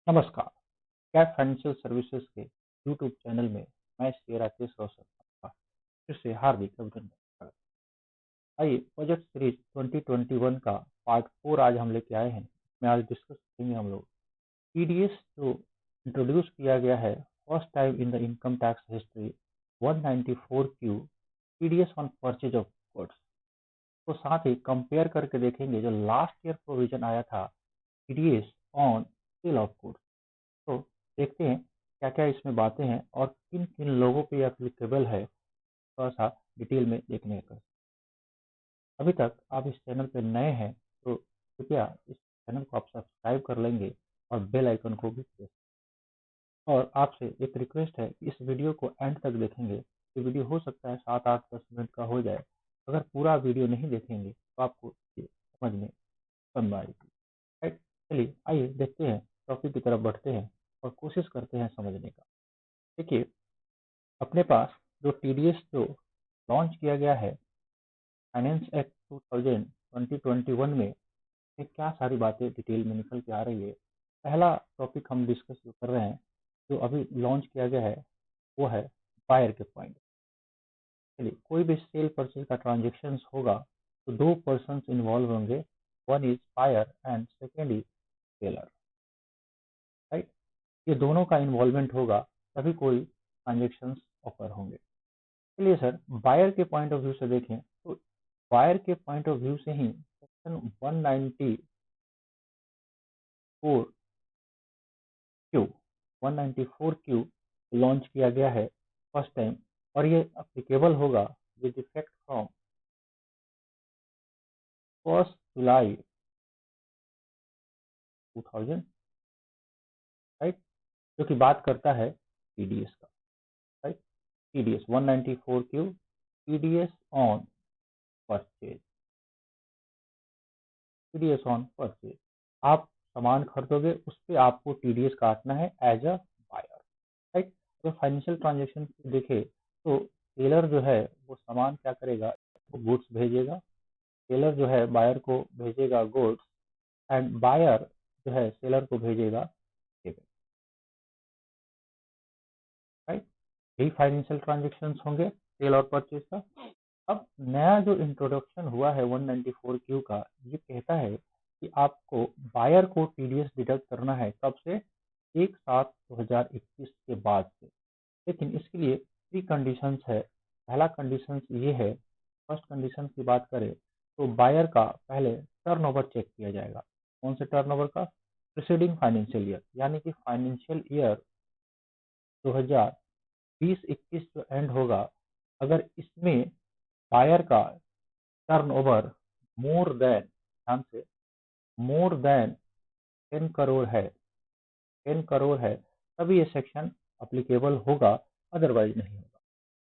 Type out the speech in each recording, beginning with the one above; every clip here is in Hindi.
नमस्कार। कैट फाइनेंशियल सर्विसेज के यूट्यूब चैनल में मैं श्री राकेश रोशन आपका फिर से हार्दिक अभिनंदन करता हूं। आइए बजट सीरीज 2021 का पार्ट 4 आज हम लेके आए हैं। मैं आज डिस्कस करेंगे हम लोग टीडीएस जो इंट्रोड्यूस किया गया है first time in the income tax history 194 Q TDS on purchase of goods. तो साथ ही कंपेयर करके देखेंगे जो लास्ट ईयर प्रोविजन आया था TDS on sale of goods. तो देखते हैं क्या क्या इसमें बातें हैं और किन किन लोगों पे एप्लीकेबल है, थोड़ा सा डिटेल में देखने का। अभी तक आप इस चैनल पे नए हैं तो कृपया इस चैनल को आप सब्सक्राइब कर लेंगे और बेल आइकन को भी प्रेस। और आपसे एक रिक्वेस्ट है कि इस वीडियो को एंड तक देखेंगे। ये वीडियो हो सकता है 7, 8, 10 मिनट का हो जाए। अगर पूरा वीडियो नहीं देखेंगे तो आपको ये समझ में कम आएगी। राइट, चलिए आइए देखते हैं, टॉपिक की तरफ बढ़ते हैं और कोशिश करते हैं समझने का। देखिए, अपने पास जो टीडीएस जो लॉन्च किया गया है फाइनेंस एक्ट 2021 में, ये क्या सारी बातें डिटेल में निकल के आ रही है। पहला टॉपिक हम डिस्कस जो कर रहे हैं, जो अभी लॉन्च किया गया है, वो है बायर के पॉइंट। चलिए, कोई भी सेल परचेज का ट्रांजेक्शन होगा तो दो पर्सन इन्वॉल्व होंगे, one is buyer and second is seller. Right, ये दोनों का इन्वॉल्वमेंट होगा तभी कोई ट्रांजेक्शन ऑफर होंगे। चलिए सर, बायर के पॉइंट ऑफ व्यू से देखें तो बायर के पॉइंट ऑफ व्यू से ही सेक्शन 194 क्यू 194 क्यू लॉन्च किया गया है फर्स्ट टाइम, और ये अप्लीकेबल होगा with effect from 1 July 2000। Right, जो कि बात करता है टीडीएस का। Right, TDS 194 Q TDS on purchase. TDS on purchase, आप सामान खरीदोगे उस पर आपको टीडीएस काटना है एज अ बायर। राइट, तो फाइनेंशियल ट्रांजेक्शन देखे तो सेलर जो है वो सामान क्या करेगा, वो गुड्स भेजेगा। सेलर जो है बायर को भेजेगा गुड्स एंड बायर जो है सेलर को भेजेगा पेमेंट। राइट, यही फाइनेंशियल ट्रांजेक्शन होंगे सेल और परचेज का। अब नया जो इंट्रोडक्शन हुआ है 194 क्यू का, ये कहता है कि आपको बायर को टीडीएस डिडक्ट करना है कब से, 1/7/2021 के बाद से। लेकिन इसके लिए थ्री कंडीशंस है। पहला कंडीशन ये है, फर्स्ट कंडीशन की बात करें तो बायर का पहले टर्नओवर चेक किया जाएगा। कौन से टर्नओवर का, प्रीसीडिंग फाइनेंशियल ईयर, यानी कि फाइनेंशियल ईयर 2020-21 जो एंड होगा, अगर इसमें बायर का टर्नओवर मोर देन, ध्यान से, मोर देन 10 करोड़ है, 10 करोड़ है, तभी ये सेक्शन अप्लीकेबल होगा, अदरवाइज नहीं होगा।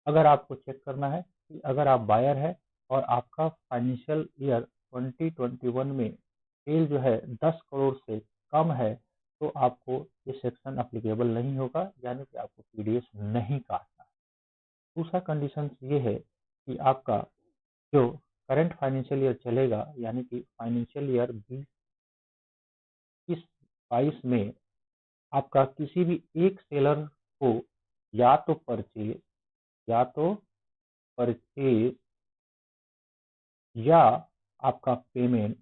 अगर आपको चेक करना है कि अगर आप बायर है और आपका फाइनेंशियल ईयर 2021 में सेल जो है 10 करोड़ से कम है, तो आपको ये सेक्शन अप्लीकेबल नहीं होगा, यानी कि आपको टीडीएस नहीं काटना है। दूसरा कंडीशन ये है कि आपका जो करंट फाइनेंशियल ईयर चलेगा, यानी कि फाइनेंशियल ईयर 2022 में आपका किसी भी एक सेलर को या तो परचेज या तो परचेज या आपका पेमेंट,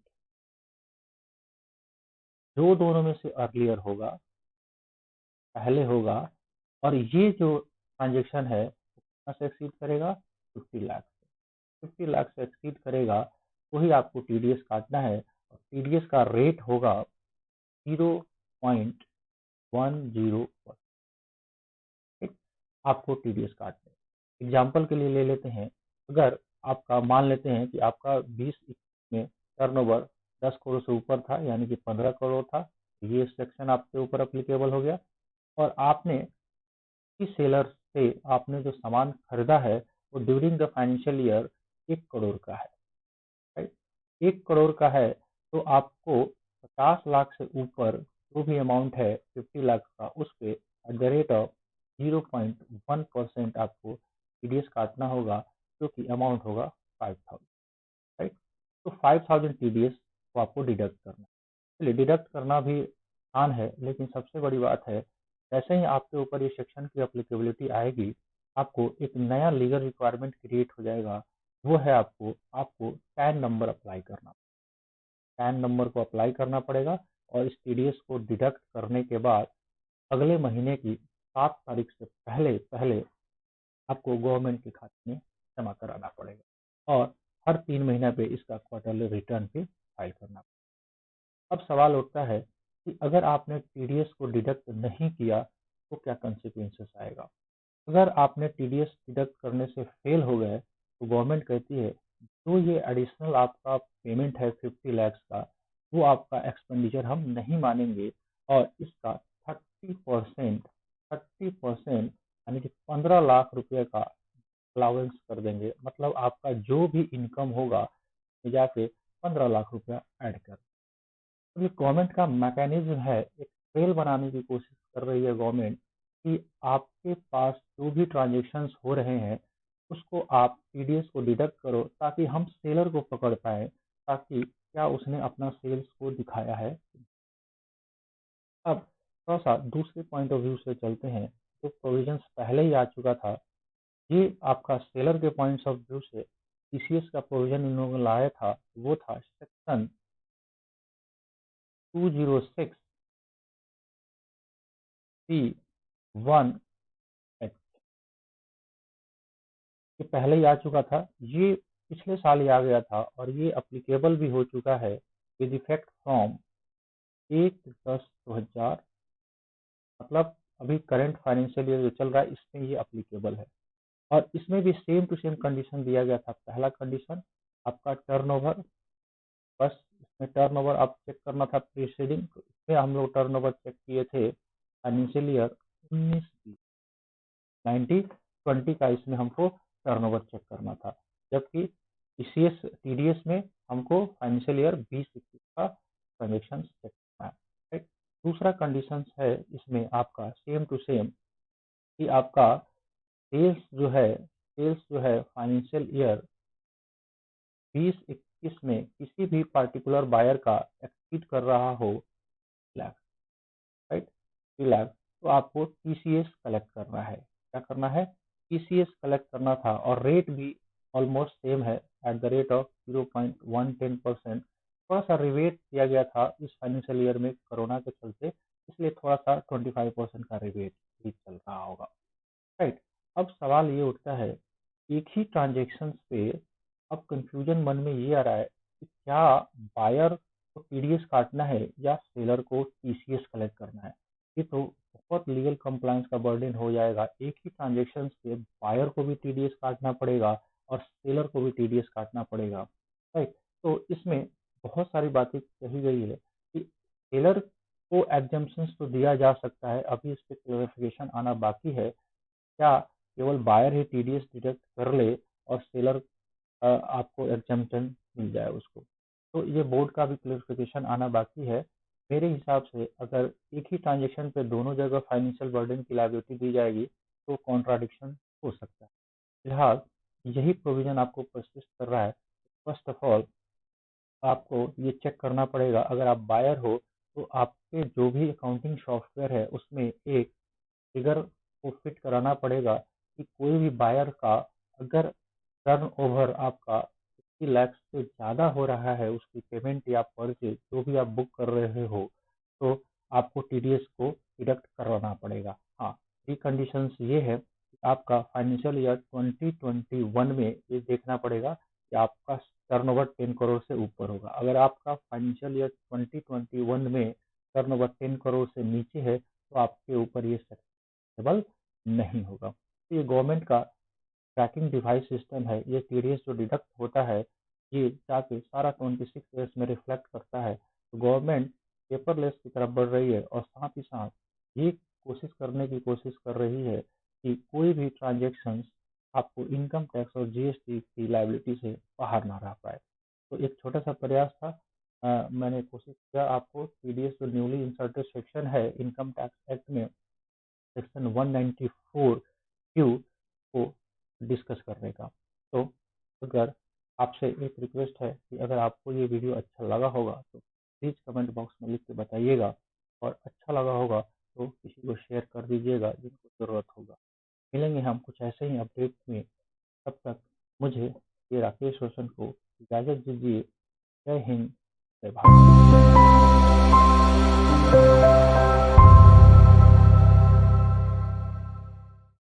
जो दोनों में से अर्लियर होगा, पहले होगा, और ये जो ट्रांजेक्शन है कितना से एक्सीड करेगा, 50 लाख से, 50 लाख से एक्सीड करेगा तो ही आपको टीडीएस काटना है। और टीडीएस का रेट होगा 0.10%। आपको टीडीएस काटना है। एग्जाम्पल के लिए ले लेते हैं, अगर आपका मान लेते हैं कि आपका 20 में टर्नओवर 10 करोड़ से ऊपर था, यानी कि 15 करोड़ था, ये सेक्शन आपके ऊपर अप्लीकेबल हो गया। और आपने इस सेलर से आपने जो सामान खरीदा है वो during the financial year 1 crore का है। राइट, 1 करोड़ का है तो आपको 50 लाख से ऊपर जो भी अमाउंट है 50 लाख का, उस पे एट द रेट ऑफ 0.1% आपको टीडीएस काटना होगा, जो कि अमाउंट होगा 5000। राइट, तो 5000 टीडीएस को आपको डिडक्ट करना है। चलिए, डिडक्ट करना भी आसान है, लेकिन सबसे बड़ी बात है, जैसे ही आपके ऊपर ये सेक्शन की एप्लीकेबिलिटी आएगी, आपको एक नया लीगल रिक्वायरमेंट क्रिएट हो जाएगा। वो है आपको आपको पैन नंबर अप्लाई करना। पैन नंबर को अप्लाई करना पड़ेगा और इस टीडीएस को डिडक्ट करने के बाद अगले महीने की 7 तारीख से पहले पहले आपको गवर्नमेंट के खाते में जमा कराना पड़ेगा और हर 3 महीना पे इसका क्वार्टरली रिटर्न भी फाइल करना पड़ेगा। अब सवाल उठता है कि अगर आपने टीडीएस को डिडक्ट नहीं किया तो क्या कंसिक्वेंसेस आएगा। अगर आपने टीडीएस डिडक्ट करने से फेल हो गए तो गवर्नमेंट कहती है जो ये एडिशनल आपका पेमेंट है 50 लाख का, वो आपका एक्सपेंडिचर हम नहीं मानेंगे और इसका 30% 30% यानी कि 15 लाख रुपए का अलाउंस कर देंगे। मतलब आपका जो भी इनकम होगा में जाके 15 लाख रुपया ऐड कर। तो ये गवर्नमेंट का मैकेनिज्म है, एक ट्रेल बनाने की कोशिश कर रही है गवर्नमेंट कि आपके पास जो भी ट्रांजेक्शन्स हो रहे हैं उसको आप टीडीएस को डिडक्ट करो ताकि हम सेलर को पकड़ पाए, ताकि क्या उसने अपना सेल्स को दिखाया है। अब थोड़ा सा दूसरे पॉइंट ऑफ व्यू से चलते हैं। जो प्रोविजंस पहले ही आ चुका था, ये आपका सेलर के पॉइंट्स ऑफ व्यू से टीसीएस का प्रोविजन इन लोगों ने लाया था, वो था सेक्शन 206 C1 एक्ट। ये पहले ही आ चुका था, ये पिछले साल ही आ गया था और ये अप्लीकेबल भी हो चुका है विद इफेक्ट फ्रॉम 1/10/2000। मतलब अभी करंट फाइनेंशियल ईयर जो चल रहा है इसमें ये अप्लीकेबल है और इसमें भी सेम टू सेम कंडीशन दिया गया था। पहला कंडीशन आपका टर्नओवर, बस इसमें टर्नओवर आप चेक करना था प्रीसीडिंग। तो इसमें हम लोग टर्नओवर चेक किए थे फाइनेंशियल ईयर 19 90-20 का, इसमें हमको टर्नओवर चेक करना था। जबकि टीसीएस टीडीएस में हमको फाइनेंशियल ईयर 20-21 का ट्रांजेक्शन चेक करना है। राइट। दूसरा कंडीशन है इसमें आपका सेम टू सेम कि आपका सेल्स जो है फाइनेंशियल ईयर 20-21 में किसी भी पार्टिकुलर बायर का एक्सीड कर रहा हो लाख, राइट, 3 लाख, तो आपको टीसीएस कलेक्ट करना है। क्या करना है? टीसीएस कलेक्ट करना था और रेट भी ऑलमोस्ट सेम है एट द रेट ऑफ 0.110%। थोड़ा सा रिवेट किया गया था इस फाइनेंशियल ईयर में कोरोना के चलते, इसलिए थोड़ा सा 25% का रिवेट भी चल रहा होगा। राइट। अब सवाल ये उठता है, एक ही ट्रांजेक्शन पे अब कंफ्यूजन मन में ये आ रहा है कि क्या बायर को टीडीएस काटना है या सेलर को टीसीएस कलेक्ट करना है। ये तो बहुत लीगल कंप्लायंस का बर्डन हो जाएगा। एक ही ट्रांजेक्शन पे बायर को भी टीडीएस काटना पड़ेगा और सेलर को भी टीडीएस काटना पड़ेगा। राइट। तो इसमें बहुत सारी बातें कही गई है कि सेलर को एग्जम्पशंस तो दिया जा सकता है, अभी इस पे क्लेरिफिकेशन आना बाकी है। क्या केवल बायर ही टीडीएस डिडक्ट कर ले और सेलर आपको एग्जम्पशन मिल जाए उसको। तो ये बोर्ड का भी क्लेरिफिकेशन आना बाकी है। मेरे हिसाब से अगर एक ही ट्रांजेक्शन पे दोनों जगह फाइनेंशियल बर्डन की लायबिलिटी दी जाएगी तो कॉन्ट्राडिक्शन हो सकता है। फिलहाल यही प्रोविजन आपको परसिस्ट कर रहा है। फर्स्ट ऑफ ऑल आपको ये चेक करना पड़ेगा, अगर आप बायर हो तो आपके जो भी अकाउंटिंग सॉफ्टवेयर है उसमें एक फिगर को फिट कराना पड़ेगा कि कोई भी बायर का अगर टर्नओवर आपका 50 लाख से ज़्यादा हो रहा है, उसकी पेमेंट या परचेज जो भी आप बुक कर रहे हो, तो आपको टीडीएस को डिडक्ट करवाना पड़ेगा। हाँ, प्री कंडीशंस ये है कि आपका फाइनेंशियल ईयर 2021 में ये देखना पड़ेगा कि आपका टर्नओवर 10 करोड़ से ऊपर होगा। अगर आपका फाइनेंशियल ईयर 2021 में टर्नओवर 10 करोड़ से नीचे है तो आपके ऊपर ये एबल नहीं होगा। तो ये गवर्नमेंट का ट्रैकिंग डिवाइस सिस्टम है। ये टीडीएस जो डिडक्ट होता है ये जाके सारा 26 ईयर्स में रिफ्लेक्ट करता है। तो गवर्नमेंट पेपरलेस की तरफ बढ़ रही है और साथ ही साथ ये कोशिश कर रही है कि कोई भी ट्रांजेक्शन आपको इनकम टैक्स और जीएसटी की लाइबिलिटी से बाहर ना रह पाए। तो एक छोटा सा प्रयास था। मैंने कोशिश किया आपको टीडीएस जो न्यूली इंसर्टेड सेक्शन है इनकम टैक्स एक्ट में सेक्शन 194 क्यू को डिस्कस करने का। तो अगर आपसे एक रिक्वेस्ट है कि अगर आपको ये वीडियो अच्छा लगा होगा तो प्लीज़ कमेंट बॉक्स में लिख के बताइएगा और अच्छा लगा होगा तो किसी को शेयर कर दीजिएगा जिनको ज़रूरत होगा। मिलेंगे हम कुछ ऐसे ही अपडेट में, तब तक मुझे ये राकेश रोशन को इजाज़त दीजिए। जय हिंद, जय भारत।